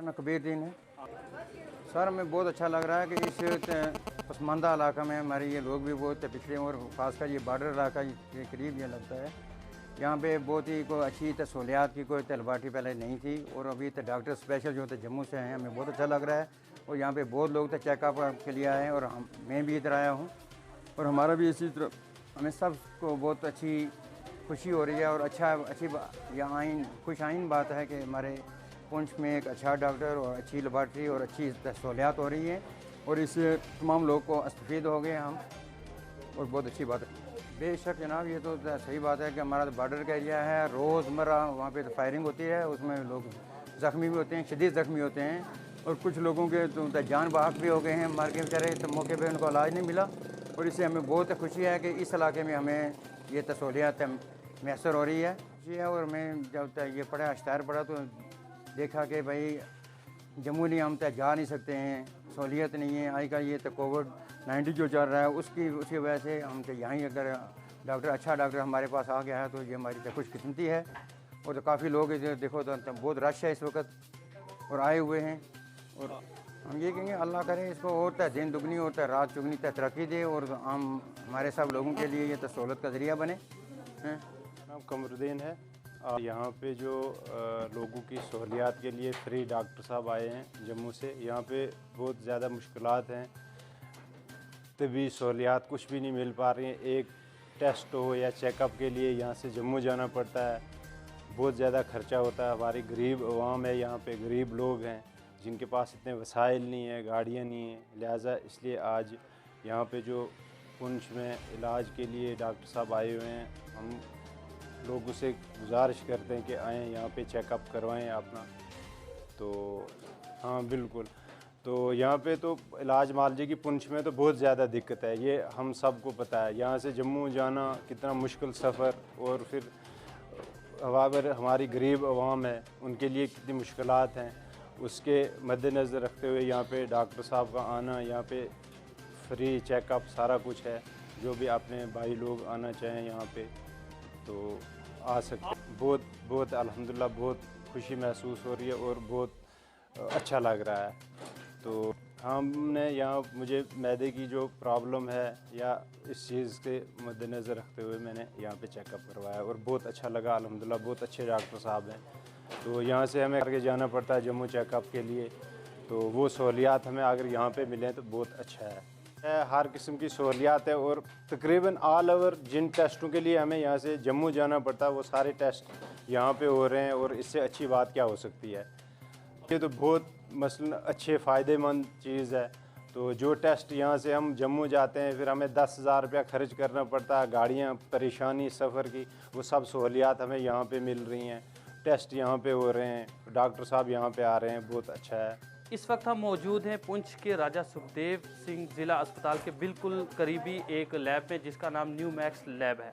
अपना कबीरुद्दीन है। सर हमें बहुत अच्छा लग रहा है कि इस पसमानदा इलाका में हमारे ये लोग भी बहुत पिछड़े और ख़ासकर ये बॉर्डर इलाका के करीब ये लगता है। यहाँ पे बहुत ही कोई अच्छी सहूलियात की कोई लैबॉरेटरी पहले नहीं थी और अभी तो डॉक्टर स्पेशल जो थे जम्मू से हैं, हमें बहुत अच्छा लग रहा है। और यहाँ पे बहुत लोग तो चेकअप के लिए आए हैं और मैं भी इधर आया हूँ और हमारा भी इसी तरह हमें सबको बहुत अच्छी खुशी हो रही है। और अच्छी खुश आइन बात है कि हमारे पुंछ में एक अच्छा डॉक्टर और अच्छी लैबॉरेटरी और अच्छी सहूलियात हो रही हैं और इससे तमाम लोग को मुस्तफ़ीद हो गए हम, और बहुत अच्छी बात है। बेशक जनाब, ये तो सही बात है कि हमारा तो बॉर्डर का एरिया है, रोज़मर्रा वहाँ पे तो फायरिंग होती है, उसमें लोग ज़ख्मी भी होते हैं, शदीद ज़ख्मी होते हैं और कुछ लोगों के तो जान बहक भी हो गए हैं, मार के बेचारे, तो मौके पे उनको इलाज नहीं मिला। और इससे हमें बहुत खुशी है कि इस इलाके में हमें ये सहूलियात मैसर हो रही है जी है। और मैं जब ये पढ़ा इश्तहार पढ़ा तो देखा कि भाई जम्मू नहीं, हम तक जा नहीं सकते हैं, सहूलियत नहीं है। आजकल ये तो कोविड-19 जो चल रहा है उसकी वजह से हम तो यहाँ ही अगर अच्छा डॉक्टर हमारे पास आ गया है तो ये हमारी तो खुशकिस्मती है। और तो काफ़ी लोग इधर देखो तो बहुत रश है इस वक्त और आए हुए हैं। और हम ये कहेंगे अल्लाह करे इसको और तो दिन दुगनी और तो रात चुगनी तो तरक्की दे और हम हमारे सब लोगों के लिए ये तो सहूलत का ज़रिया बने हैं। नाम कमरुद्दीन है। यहाँ पे जो लोगों की सहूलियात के लिए फ्री डॉक्टर साहब आए हैं जम्मू से। यहाँ पे बहुत ज़्यादा मुश्किलात हैं, तभी सहूलियात कुछ भी नहीं मिल पा रही हैं। एक टेस्ट हो या चेकअप के लिए यहाँ से जम्मू जाना पड़ता है, बहुत ज़्यादा खर्चा होता है। हमारी गरीब अवाम है, यहाँ पे गरीब लोग हैं जिनके पास इतने वसाइल नहीं है, गाड़ियाँ नहीं हैं, लिहाजा इसलिए आज यहाँ पे जो पुंछ में इलाज के लिए डॉक्टर साहब आए हुए हैं, हम लोगों से गुजारिश करते हैं कि आएँ यहाँ पे चेकअप करवाएं अपना। तो हाँ बिल्कुल, तो यहाँ पे तो इलाज मालजे की पुंछ में तो बहुत ज़्यादा दिक्कत है, ये हम सबको पता है। यहाँ से जम्मू जाना कितना मुश्किल सफ़र, और फिर हवा पर हमारी गरीब अवाम है उनके लिए कितनी मुश्किलात हैं, उसके मद्देनज़र रखते हुए यहाँ पे डॉक्टर साहब का आना, यहाँ पे फ्री चेकअप सारा कुछ है। जो भी अपने भाई लोग आना चाहें यहाँ पे तो आ सकते। बहुत अल्हम्दुलिल्लाह बहुत खुशी महसूस हो रही है और बहुत अच्छा लग रहा है। तो हमने यहाँ, मुझे मैदे की जो प्रॉब्लम है या इस चीज़ के मद्देनज़र रखते हुए मैंने यहाँ पे चेकअप करवाया और बहुत अच्छा लगा अल्हम्दुलिल्लाह। बहुत अच्छे डॉक्टर साहब हैं। तो यहाँ से हमें करके जाना पड़ता है जम्मू चेकअप के लिए, तो वो सहूलियात हमें अगर यहाँ पे मिलें तो बहुत अच्छा है। हर किस्म की सहूलियात है और तकरीबन ऑल ओवर जिन टेस्टों के लिए हमें यहाँ से जम्मू जाना पड़ता है वो सारे टेस्ट यहाँ पे हो रहे हैं, और इससे अच्छी बात क्या हो सकती है। ये तो बहुत मसलन अच्छे फ़ायदेमंद चीज़ है। तो जो टेस्ट यहाँ से हम जम्मू जाते हैं फिर हमें 10,000 रुपया खर्च करना पड़ता है, गाड़ियाँ, परेशानी सफ़र की, वो सब सहूलियात हमें यहाँ पे मिल रही हैं। टेस्ट यहाँ पे हो रहे हैं, डॉक्टर साहब यहाँ पे आ रहे हैं, बहुत अच्छा है। इस वक्त हम मौजूद हैं पुंछ के राजा सुखदेव सिंह ज़िला अस्पताल के बिल्कुल करीबी एक लैब में जिसका नाम न्यू मैक्स लैब है।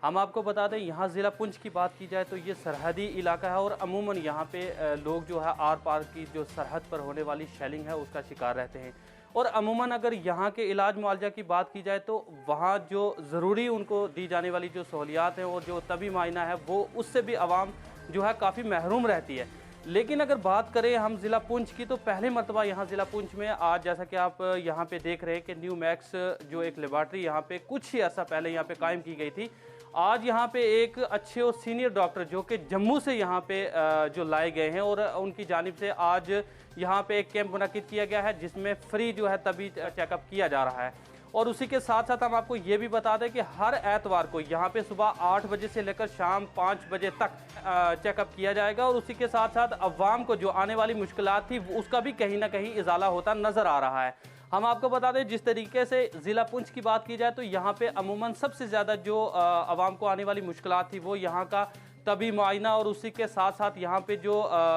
हम आपको बता दें, यहाँ ज़िला पुंछ की बात की जाए तो ये सरहदी इलाका है और अमूमन यहाँ पे लोग जो है आर पार की जो सरहद पर होने वाली शेलिंग है उसका शिकार रहते हैं। और अमूमन अगर यहाँ के इलाज मुआवजा की बात की जाए तो वहाँ जो ज़रूरी उनको दी जाने वाली जो सहूलियात हैं और जो तबी मायना है वो उससे भी आवाम जो है काफ़ी महरूम रहती है। लेकिन अगर बात करें हम ज़िला पुंछ की तो पहले मरतबा यहाँ ज़िला पुंछ में आज जैसा कि आप यहाँ पे देख रहे हैं कि न्यू मैक्स जो एक लेबॉरेटरी यहाँ पे कुछ ही अर्सा पहले यहाँ पे कायम की गई थी। आज यहाँ पे एक अच्छे और सीनियर डॉक्टर जो कि जम्मू से यहाँ पे जो लाए गए हैं और उनकी जानिब से आज यहाँ पे एक कैंप मुनक्किद किया गया है जिसमें फ्री जो है तभी चेकअप किया जा रहा है। और उसी के साथ साथ हम आपको ये भी बता दें कि हर एतवार को यहाँ पे सुबह 8 बजे से लेकर शाम 5 बजे तक चेकअप किया जाएगा। और उसी के साथ साथ अवाम को जो आने वाली मुश्किलात थी उसका भी कहीं ना कहीं इजाला होता नज़र आ रहा है। हम आपको बता दें, जिस तरीके से ज़िला पुंछ की बात की जाए तो यहाँ पे अमूमन सबसे ज़्यादा जो अवाम को आने वाली मुश्किलात थी वो यहाँ का तभी मुआयना और उसी के साथ साथ यहाँ पे जो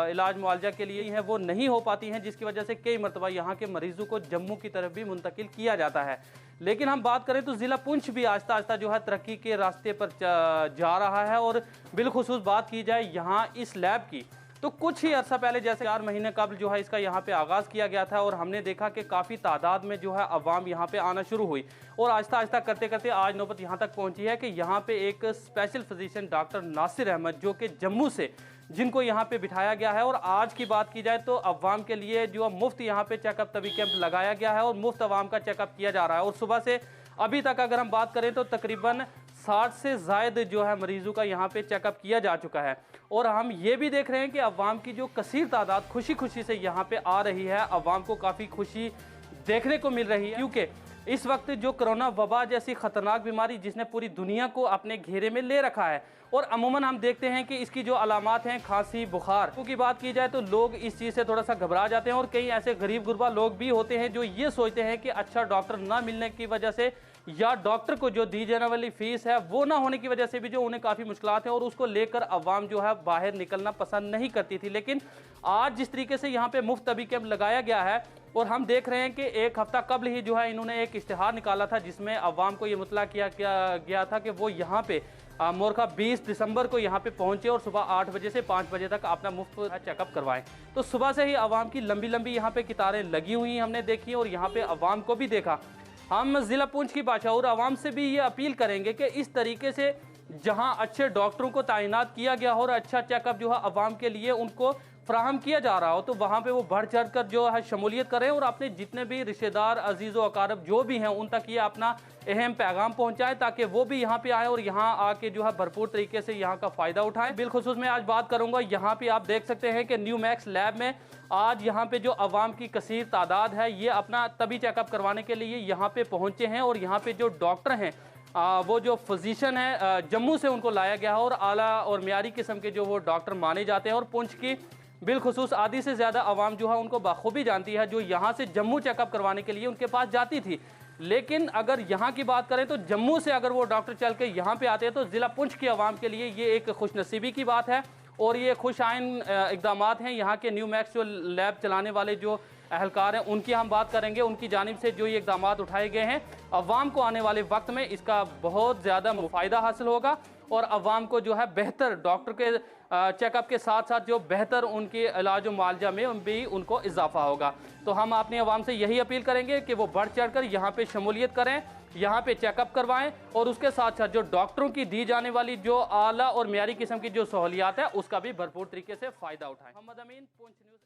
इलाज मुआवजा के लिए हैं वो नहीं हो पाती हैं, जिसकी वजह से कई मरतबा यहाँ के मरीज़ों को जम्मू की तरफ भी मुंतकिल किया जाता है। लेकिन हम बात करें तो ज़िला पुंछ भी आहिस्ता आहिस्ता जो है तरक्की के रास्ते पर जा रहा है। और बिलखुसूस बात की जाए यहाँ इस लैब की तो कुछ ही अर्सा पहले जैसे 4 महीने कबल जो है इसका यहाँ पे आगाज़ किया गया था और हमने देखा कि काफ़ी तादाद में जो है अवाम यहाँ पे आना शुरू हुई और आहिस्ता आहिस्ता करते करते आज नौबत यहाँ तक पहुँची है कि यहाँ पे एक special physician doctor Nasir Ahmad जो कि जम्मू से जिनको यहाँ पे बिठाया गया है। और आज की बात की जाए तो अवाम के लिए जो मुफ्त यहाँ पे चेकअप तभी कैंप लगाया गया है और मुफ्त अवाम का चेकअप किया जा रहा है। और सुबह से अभी तक अगर हम बात करें तो तकरीबन 60 से ज़ायद जो है मरीजों का यहाँ पे चेकअप किया जा चुका है। और हम ये भी देख रहे हैं कि अवाम की जो कसीर तादाद खुशी खुशी से यहाँ पे आ रही है, अवाम को काफ़ी खुशी देखने को मिल रही है, क्योंकि इस वक्त जो कोरोना वबा जैसी ख़तरनाक बीमारी जिसने पूरी दुनिया को अपने घेरे में ले रखा है, और अमूमन हम देखते हैं कि इसकी जो अलामात हैं खांसी बुखार की बात की जाए तो लोग इस चीज़ से थोड़ा सा घबरा जाते हैं। और कई ऐसे गरीब गुरबा लोग भी होते हैं जो ये सोचते हैं कि अच्छा डॉक्टर ना मिलने की वजह से या डॉक्टर को जो दी जाने वाली फ़ीस है वो ना होने की वजह से भी जो उन्हें काफ़ी मुश्किलात हैं और उसको लेकर अवाम जो है बाहर निकलना पसंद नहीं करती थी। लेकिन आज जिस तरीके से यहाँ पे मुफ्त तबी कैंप लगाया गया है और हम देख रहे हैं कि एक हफ्ता कबल ही जो है इन्होंने एक इश्तिहार निकाला था जिसमें अवाम को ये मुतला किया गया था कि वो यहाँ पे मोरखा 20 दिसंबर को यहाँ पे पहुँचे और सुबह 8 बजे से 5 बजे तक अपना मुफ्त चेकअप करवाएं। तो सुबह से ही अवाम की लंबी लंबी यहाँ पे कतारें लगी हुई हमने देखी और यहाँ पे अवाम को भी देखा। हम ज़िला पुंछ की बादशाह अवाम से भी ये अपील करेंगे कि इस तरीके से जहाँ अच्छे डॉक्टरों को तैनात किया गया हो और अच्छा चेकअप जो है अवाम के लिए उनको फ्राहम किया जा रहा हो तो वहाँ पे वो बढ़ चढ़ कर जो है शमूलियत करें और अपने जितने भी रिश्तेदार अजीज़ व अकारब जो भी हैं उन तक ये अपना अहम पैगाम पहुँचाएं ताकि वो भी यहाँ पे आएँ और यहाँ आके जो है भरपूर तरीके से यहाँ का फ़ायदा उठाएं। बिलखुसूस मैं आज बात करूँगा, यहाँ पे आप देख सकते हैं कि न्यू मैक्स लैब में आज यहाँ पे जो अवाम की कसीर तादाद है ये अपना तभी चेकअप करवाने के लिए यहाँ पे पहुँचे हैं। और यहाँ पे जो डॉक्टर हैं वो जो फिजिशियन है जम्मू से उनको लाया गया है और आला और मियारी किस्म के जो वो डॉक्टर माने जाते हैं। और पुंछ की बिलखुसूस आधी से ज़्यादा आवाम जो है उनको बाखूबी जानती है जो यहाँ से जम्मू चेकअप करवाने के लिए उनके पास जाती थी। लेकिन अगर यहाँ की बात करें तो जम्मू से अगर वो डॉक्टर चल के यहाँ पे आते हैं तो ज़िला पुंछ की आवाम के लिए ये एक खुशनसीबी की बात है और ये खुश आइन इक़दाम हैं। यहाँ के न्यू मैक्स जो लैब चलाने वाले जो अहलकार हैं उनकी हम बात करेंगे, उनकी जानिब से जो ये इक़दाम उठाए गए हैं अवाम को आने वाले वक्त में इसका बहुत ज़्यादा फ़ायदा हासिल होगा और अवाम को जो है बेहतर डॉक्टर के चेकअप के साथ साथ जो बेहतर उनके इलाज मुआवजा में भी उनको इजाफा होगा। तो हम अपनी आवाम से यही अपील करेंगे कि वो बढ़ चढ़ कर यहाँ पे शमूलियत करें, यहाँ पे चेकअप करवाएं और उसके साथ साथ जो डॉक्टरों की दी जाने वाली जो आला और मियारी किस्म की जो सहूलियात है उसका भी भरपूर तरीके से फ़ायदा उठाएं। मोहम्मद अमीन, पुंछ न्यूज़।